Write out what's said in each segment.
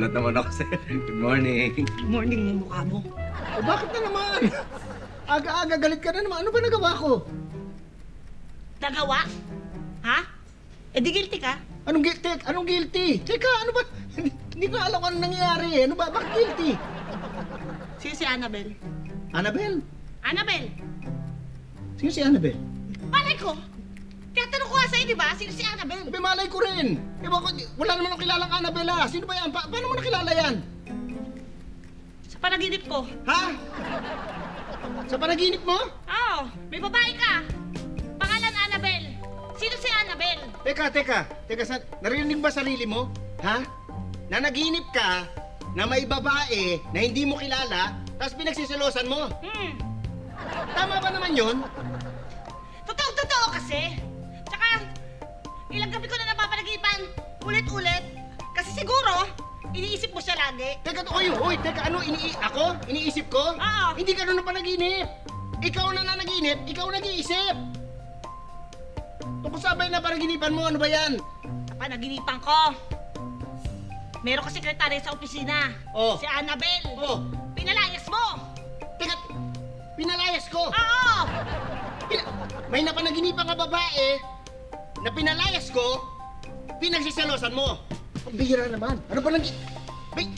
nagulat naman ako sa'yo. Good morning. Good morning mo mukha mo. O bakit na naman? Aga-aga galit ka na naman. Ano ba nagawa ko? Nagawa? Ha? Eh di guilty ka? Anong guilty? Anong guilty? Teka, ano ba? Hindi ko alam anong nangyayari. Ano ba? Bakit guilty? Sino si Annabel? Annabel? Annabel! Sino si Annabel? Malay ko! Tinatanong ko nga sa'yo, di ba? Sino si Annabel? Sabi, malay ko rin. Wala naman akong kilalang Annabel, ha? Sino ba yan? Paano mo nakilala yan? Sa panaginip ko. Ha? Sa panaginip mo? Oo, may babae ka. Pangalan Annabel. Sino si Annabel? Teka. Narinig ba sarili mo? Ha? Na naginip ka na may babae na hindi mo kilala, tapos pinagsisilosan mo. Tama ba naman yun? Totoo kasi. Tsaka, ilang gabi ko na napapanagipan ulit-ulit. Kasi siguro, iniisip mo siya lagi. Teka, teka, ano, ako? Iniisip ko? Oo. Hindi ka doon na panaginip. Ikaw na nanaginip, ikaw nag-iisip. Tungkol sabay na panaginipan mo, ano ba yan? Sa panaginipan ko, meron ka sekretary sa opisina. Oh. Si Annabel. Oh. Pinalayas mo. Teka, pinalayas ko. Oo. May napanaginipan ka babae na pinalayas ko, pinagsisalosan mo. Ang bihira naman. Ano ba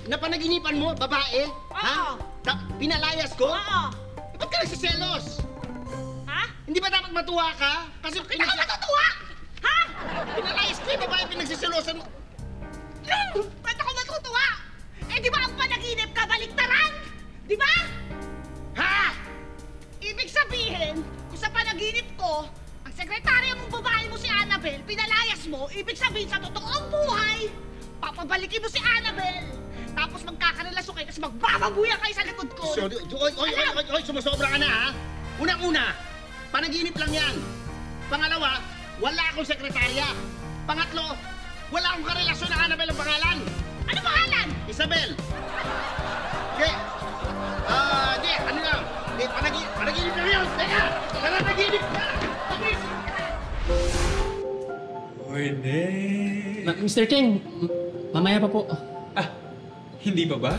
napanaginipan mo, babae? Ha? Pinalayas ko? Oo. Ba't ka nagsiselos? Ha? Hindi ba dapat matuwa ka? Kasi Bakit ako matutuwa? Ha? pinalayas ko yung babae, pinagsisalosan mo. Ba't ako matutuwa? Eh di ba ang panaginip kabaliktaran? Di ba? Ha? Ibig sabihin, kung sa panaginip ko, ang sekretarya mong babae mo si Annabel, pinalayas mo, ibig sabihin sa totoong buhay, papabalikin mo si Annabel. Tapos magkakarelasyon kayo, tapos magbababuyan kayo sa likod ko. Oy, sumusobra ka na, ha? Unang-una, panaginip lang yan. Pangalawa, wala akong sekretarya. Pangatlo, wala akong karelasyon na Annabel ang pangalan. Ano pangalan? Isabel. Ano lang. Panaginip lang yun. Teka, panaginip ka. Pwede. Mr. King, mamaya pa po. Ah, hindi pa ba?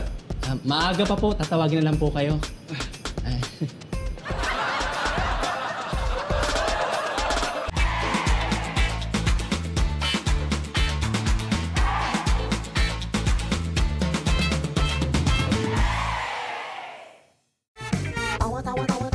Maaga pa po, tatawagin na lang po kayo. Tawa, tawa, tawa,